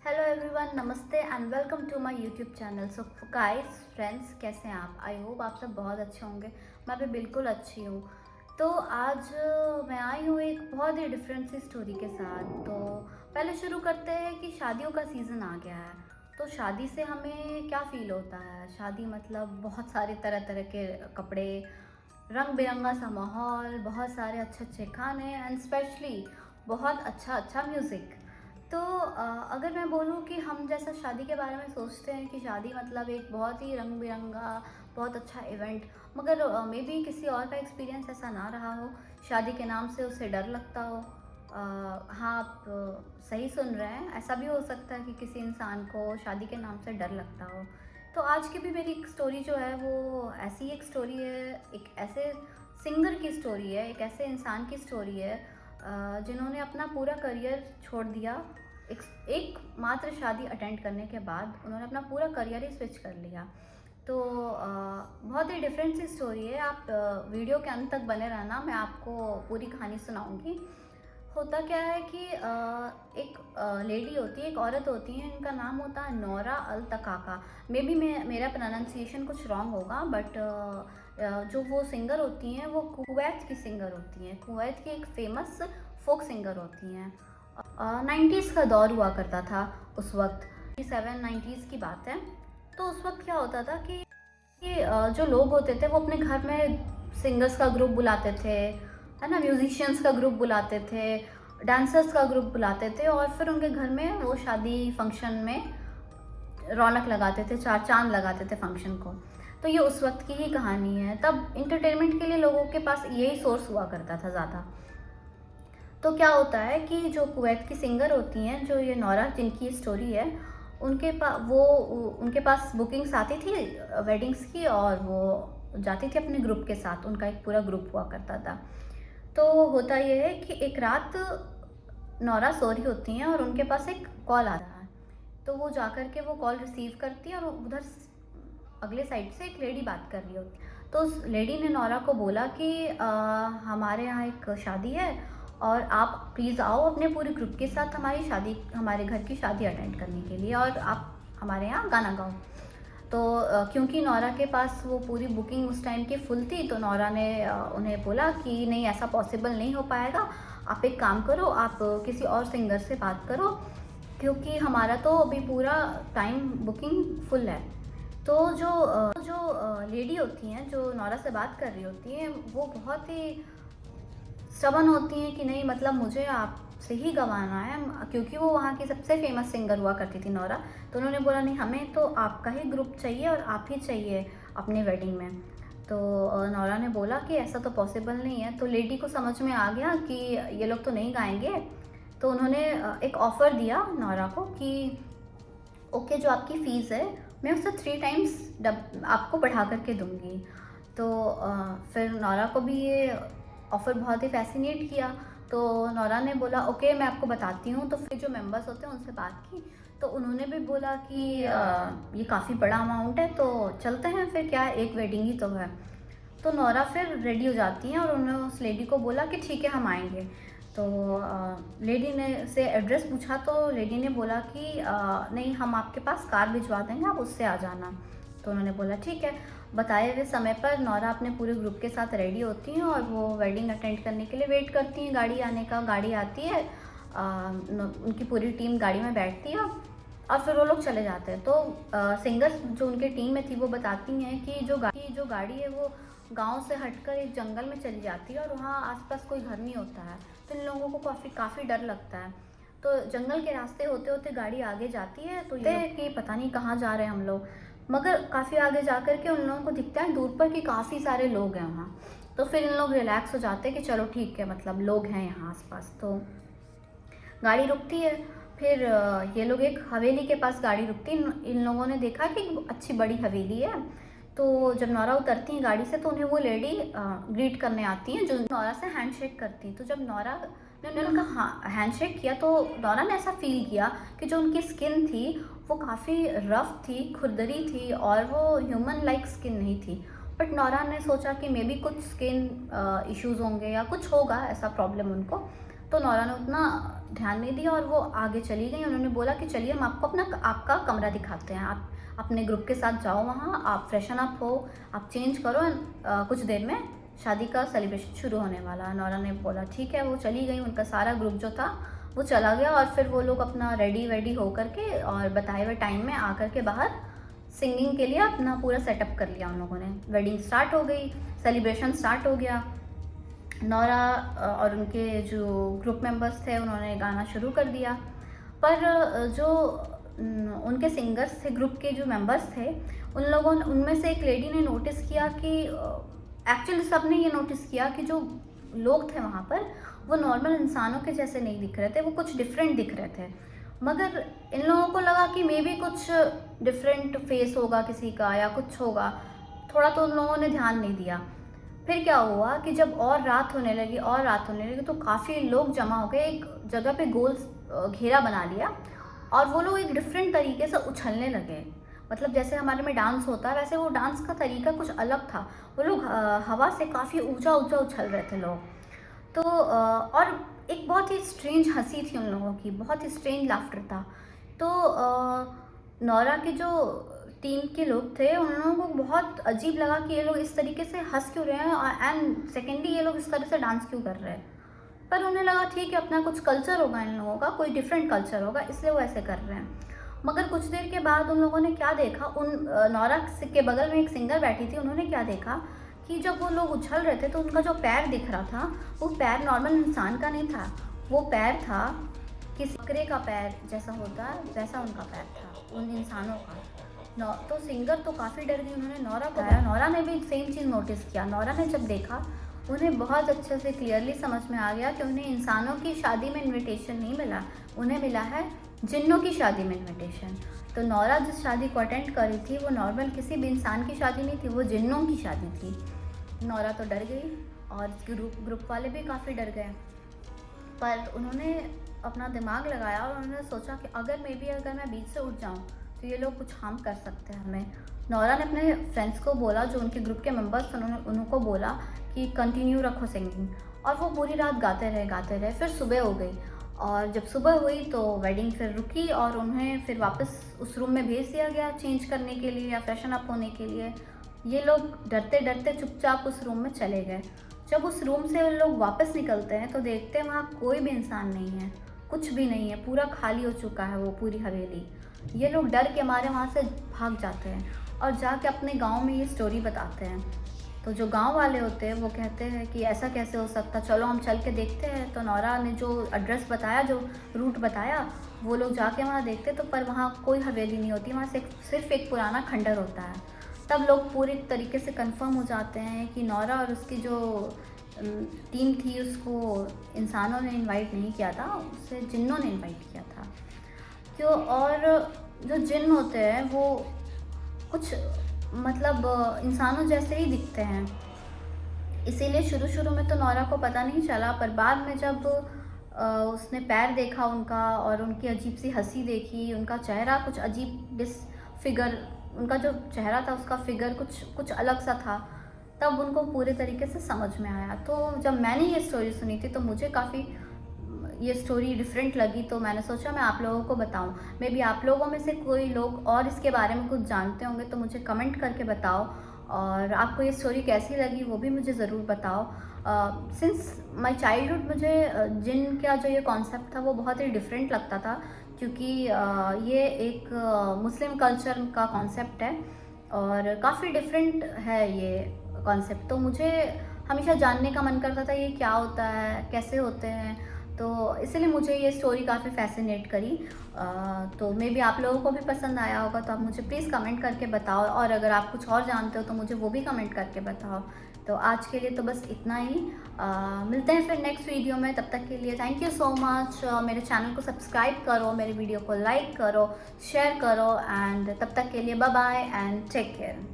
Hello everyone, नमस्ते and welcome to my YouTube channel. So guys friends, कैसे हैं आप? आई होप आप सब बहुत अच्छे होंगे। मैं भी बिल्कुल अच्छी हूँ। तो आज मैं आई हूँ एक बहुत ही डिफरेंट सी स्टोरी के साथ। तो पहले शुरू करते हैं कि शादियों का सीज़न आ गया है। तो शादी से हमें क्या फ़ील होता है? शादी मतलब बहुत सारे तरह तरह के कपड़े, रंग बिरंगा सा माहौल, बहुत सारे अच्छे अच्छे खाने एंड स्पेशली बहुत अच्छा अच्छा म्यूज़िक। तो अगर मैं बोलूँ कि हम जैसा शादी के बारे में सोचते हैं कि शादी मतलब एक बहुत ही रंग बिरंगा बहुत अच्छा इवेंट, मगर मे बी किसी और का एक्सपीरियंस ऐसा ना रहा हो। शादी के नाम से उसे डर लगता हो। हाँ, आप सही सुन रहे हैं, ऐसा भी हो सकता है कि किसी इंसान को शादी के नाम से डर लगता हो। तो आज की भी मेरी एक स्टोरी जो है वो ऐसी एक स्टोरी है, एक ऐसे सिंगर की स्टोरी है, एक ऐसे इंसान की स्टोरी है जिन्होंने अपना पूरा करियर छोड़ दिया। एक मात्र शादी अटेंड करने के बाद उन्होंने अपना पूरा करियर ही स्विच कर लिया। तो बहुत ही डिफरेंट सी स्टोरी है। आप वीडियो के अंत तक बने रहना, मैं आपको पूरी कहानी सुनाऊंगी। होता क्या है कि एक लेडी होती है, एक औरत होती है, इनका नाम होता है नौरा अल तकाका। मे बी मेरा प्रोनाउंसिएशन कुछ रॉन्ग होगा, बट जो वो सिंगर होती हैं वो कुवैत की सिंगर होती हैं। कुवैत की एक फेमस फोक सिंगर होती हैं। 90s का दौर हुआ करता था उस वक्त, 7-90s की बात है। तो उस वक्त क्या होता था कि जो लोग होते थे वो अपने घर में सिंगर्स का ग्रुप बुलाते थे, है ना, म्यूजिशियंस का ग्रुप बुलाते थे, डांसर्स का ग्रुप बुलाते थे, और फिर उनके घर में वो शादी फंक्शन में रौनक लगाते थे, चार चांद लगाते थे फंक्शन को। तो ये उस वक्त की ही कहानी है। तब इंटरटेनमेंट के लिए लोगों के पास यही सोर्स हुआ करता था ज़्यादा। तो क्या होता है कि जो कुवैत की सिंगर होती हैं, जो ये नौरा जिनकी स्टोरी है, उनके पास बुकिंग्स आती थी वेडिंग्स की, और वो जाती थी अपने ग्रुप के साथ। उनका एक पूरा ग्रुप हुआ करता था। तो होता ये है कि एक रात नौरा सो रही होती हैं और उनके पास एक कॉल आ रहा है। तो वो जाकर के वो कॉल रिसीव करती है, और उधर अगले साइड से एक लेडी बात कर रही होती है। तो उस लेडी ने नौरा को बोला कि हमारे यहाँ एक शादी है, और आप प्लीज़ आओ अपने पूरे ग्रुप के साथ हमारे घर की शादी अटेंड करने के लिए, और आप हमारे यहाँ गाना गाओ। तो क्योंकि नौरा के पास वो पूरी बुकिंग उस टाइम की फुल थी, तो नौरा ने उन्हें बोला कि नहीं, ऐसा पॉसिबल नहीं हो पाएगा। आप एक काम करो, आप किसी और सिंगर से बात करो, क्योंकि हमारा तो अभी पूरा टाइम बुकिंग फुल है। तो जो लेडी होती हैं, जो नौरा से बात कर रही होती हैं, वो बहुत ही स्टबन होती हैं कि नहीं, मतलब मुझे आपसे ही गवाना है, क्योंकि वो वहाँ की सबसे फेमस सिंगर हुआ करती थी नौरा। तो उन्होंने बोला नहीं, हमें तो आपका ही ग्रुप चाहिए और आप ही चाहिए अपनी वेडिंग में। तो नौरा ने बोला कि ऐसा तो पॉसिबल नहीं है। तो लेडी को समझ में आ गया कि ये लोग तो नहीं गाएंगे। तो उन्होंने एक ऑफ़र दिया नौरा को कि ओके, जो आपकी फ़ीस है मैं उससे 3 टाइम्स आपको बढ़ा करके दूँगी। तो फिर नौरा को भी ये ऑफ़र बहुत ही फ़ैसिनेट किया। तो नौरा ने बोला ओके, मैं आपको बताती हूँ। तो फिर जो मेंबर्स होते हैं उनसे बात की, तो उन्होंने भी बोला कि ये काफ़ी बड़ा अमाउंट है, तो चलते हैं फिर, क्या एक वेडिंग ही तो है। तो नौरा फिर रेडी हो जाती हैं, और उन्होंने उस लेडी को बोला कि ठीक है, हम आएंगे। तो लेडी ने से एड्रेस पूछा, तो लेडी ने बोला कि नहीं, हम आपके पास कार भिजवा देंगे, आप उससे आ जाना। तो उन्होंने बोला ठीक है। बताए हुए समय पर नौरा अपने पूरे ग्रुप के साथ रेडी होती हैं, और वो वेडिंग अटेंड करने के लिए वेट करती हैं गाड़ी आने का। गाड़ी आती है, उनकी पूरी टीम गाड़ी में बैठती है, और फिर वो लोग चले जाते हैं। तो सिंगर्स जो उनके टीम में थी वो बताती हैं कि जो गाड़ी है वो गांव से हटकर एक जंगल में चली जाती है, और वहाँ आसपास कोई घर नहीं होता है। तो इन लोगों को काफ़ी डर लगता है। तो जंगल के रास्ते होते होते गाड़ी आगे जाती है, तो ये कि पता नहीं कहाँ जा रहे हैं हम लोग। मगर काफ़ी आगे जा कर के उन लोगों को दिखता है दूर पर कि काफ़ी सारे लोग हैं वहाँ। तो फिर इन लोग रिलैक्स हो जाते हैं कि चलो ठीक है, मतलब लोग हैं यहाँ आसपास। तो गाड़ी रुकती है। फिर ये लोग एक हवेली के पास गाड़ी रुकती है। इन लोगों ने देखा कि अच्छी बड़ी हवेली है। तो जब नौरा उतरती हैं गाड़ी से, तो उन्हें वो लेडी ग्रीट करने आती हैं, जो नौरा से हैंडशेक करती हैं। तो जब नौरा ने उनका हैंडशेक किया, तो नौरा ने ऐसा फील किया कि जो उनकी स्किन थी वो काफ़ी रफ़ थी, खुरदरी थी, और वो ह्यूमन लाइक स्किन नहीं थी। बट नौरा ने सोचा कि मे बी कुछ स्किन इश्यूज़ होंगे या कुछ होगा ऐसा प्रॉब्लम उनको। तो नौरा ने उतना ध्यान नहीं दिया और वो आगे चली गई। उन्होंने बोला कि चलिए हम आपको आपका कमरा दिखाते हैं, आप अपने ग्रुप के साथ जाओ वहाँ, आप फ्रेशन अप हो, आप चेंज करो, कुछ देर में शादी का सेलिब्रेशन शुरू होने वाला है। नौरा ने बोला ठीक है, वो चली गई। उनका सारा ग्रुप जो था वो चला गया और फिर वो लोग अपना रेडी वेडी होकर के और बताए हुए टाइम में आकर के बाहर सिंगिंग के लिए अपना पूरा सेटअप कर लिया उन लोगों ने। वेडिंग स्टार्ट हो गई, सेलिब्रेशन स्टार्ट हो गया। नौरा और उनके जो ग्रुप मेंबर्स थे उन्होंने गाना शुरू कर दिया, पर जो उनके सिंगर्स थे, ग्रुप के जो मेंबर्स थे, उन लोगों ने, उनमें से एक लेडी ने नोटिस किया कि एक्चुअली सबने ये नोटिस किया कि जो लोग थे वहाँ पर वो नॉर्मल इंसानों के जैसे नहीं दिख रहे थे, वो कुछ डिफरेंट दिख रहे थे। मगर इन लोगों को लगा कि मे बी कुछ डिफरेंट फेस होगा किसी का या कुछ होगा, थोड़ा तो उन लोगों ने ध्यान नहीं दिया। फिर क्या हुआ कि जब और रात होने लगी तो काफ़ी लोग जमा हो गए, एक जगह पे गोल घेरा बना लिया और वो लोग एक डिफरेंट तरीके से उछलने लगे। मतलब जैसे हमारे में डांस होता है वैसे वो डांस का तरीका कुछ अलग था। वो लोग हवा से काफ़ी ऊंचा ऊंचा उछल रहे थे लोग। तो और एक बहुत ही स्ट्रेंज हंसी थी उन लोगों की, बहुत ही स्ट्रेंज लाफ्टर था। तो नौरा के जो टीम के लोग थे उन लोगों को बहुत अजीब लगा कि ये लोग इस तरीके से हंस क्यों रहे हैं एंड सेकेंडली ये लोग इस तरह से डांस क्यों कर रहे हैं। पर उन्हें लगा ठीक है, अपना कुछ कल्चर होगा, इन लोगों का कोई डिफरेंट कल्चर होगा, इसलिए वो ऐसे कर रहे हैं। मगर कुछ देर के बाद उन लोगों ने क्या देखा, नौरा के बगल में एक सिंगर बैठी थी, उन्होंने क्या देखा कि जब वो लोग उछल रहे थे तो उनका जो पैर दिख रहा था वो पैर नॉर्मल इंसान का नहीं था, वो पैर था किसी बकरे का पैर जैसा होता है वैसा उनका पैर था उन इंसानों का। तो सिंगर तो काफ़ी डर गई, उन्होंने नौरा को बताया, नौरा ने भी सेम चीज़ नोटिस किया। नौरा ने जब देखा उन्हें बहुत अच्छे से क्लियरली समझ में आ गया कि उन्हें इंसानों की शादी में इनविटेशन नहीं मिला, उन्हें मिला है जिन्नों की शादी में इनविटेशन। तो नौरा जिस शादी को अटेंड कर रही थी वो नॉर्मल किसी भी इंसान की शादी नहीं थी, वो जिन्नों की शादी थी। नौरा तो डर गई और ग्रुप वाले भी काफ़ी डर गए, पर उन्होंने अपना दिमाग लगाया और उन्होंने सोचा कि अगर मैं बीच से उठ जाऊँ तो ये लोग कुछ हार्म कर सकते हैं हमें। नौरा ने अपने फ्रेंड्स को बोला, जो उनके ग्रुप के मेंबर्स थे, उनको बोला कि कंटिन्यू रखो सिंगिंग, और वो पूरी रात गाते रहे। फिर सुबह हो गई और जब सुबह हुई तो वेडिंग फिर रुकी और उन्हें फिर वापस उस रूम में भेज दिया गया चेंज करने के लिए या फ्रेशन अप होने के लिए। ये लोग डरते डरते चुपचाप उस रूम में चले गए। जब उस रूम से लोग वापस निकलते हैं तो देखते हैं वहाँ कोई भी इंसान नहीं है, कुछ भी नहीं है, पूरा खाली हो चुका है वो पूरी हवेली। ये लोग डर के मारे वहाँ से भाग जाते हैं और जाके अपने गांव में ये स्टोरी बताते हैं। तो जो गांव वाले होते हैं वो कहते हैं कि ऐसा कैसे हो सकता, चलो हम चल के देखते हैं। तो नौरा ने जो एड्रेस बताया, जो रूट बताया, वो लोग जाके वहाँ देखते तो पर वहाँ कोई हवेली नहीं होती, वहाँ से सिर्फ एक पुराना खंडर होता है। तब लोग पूरी तरीके से कंफर्म हो जाते हैं कि नौरा और उसकी जो टीम थी उसको इंसानों ने इनवाइट नहीं किया था, उसे जिन्नों ने इनवाइट किया था। क्यों? और जो जिन्न होते हैं वो कुछ मतलब इंसानों जैसे ही दिखते हैं, इसीलिए शुरू में तो नौरा को पता नहीं चला, पर बाद में जब उसने पैर देखा उनका और उनकी अजीब सी हंसी देखी, उनका चेहरा कुछ अजीब डिसफिगर, उनका जो चेहरा था उसका फिगर कुछ अलग सा था, तब उनको पूरे तरीके से समझ में आया। तो जब मैंने ये स्टोरी सुनी थी तो मुझे काफ़ी ये स्टोरी डिफरेंट लगी, तो मैंने सोचा मैं आप लोगों को बताऊं। मे बी आप लोगों में से कोई लोग और इसके बारे में कुछ जानते होंगे तो मुझे कमेंट करके बताओ, और आपको ये स्टोरी कैसी लगी वो भी मुझे ज़रूर बताओ। सिंस माय चाइल्डहुड मुझे जिन का जो ये कॉन्सेप्ट था वो बहुत ही डिफरेंट लगता था, क्योंकि ये एक मुस्लिम कल्चर का कॉन्सेप्ट है और काफ़ी डिफरेंट है ये कॉन्सेप्ट। तो मुझे हमेशा जानने का मन करता था ये क्या होता है, कैसे होते हैं, तो इसलिए मुझे ये स्टोरी काफ़ी फैसिनेट करी। तो मे बी आप लोगों को भी पसंद आया होगा, तो आप मुझे प्लीज़ कमेंट करके बताओ, और अगर आप कुछ और जानते हो तो मुझे वो भी कमेंट करके बताओ। तो आज के लिए तो बस इतना ही, मिलते हैं फिर नेक्स्ट वीडियो में। तब तक के लिए थैंक यू सो मच। मेरे चैनल को सब्सक्राइब करो, मेरे वीडियो को लाइक करो, शेयर करो, एंड तब तक के लिए bye bye and take care.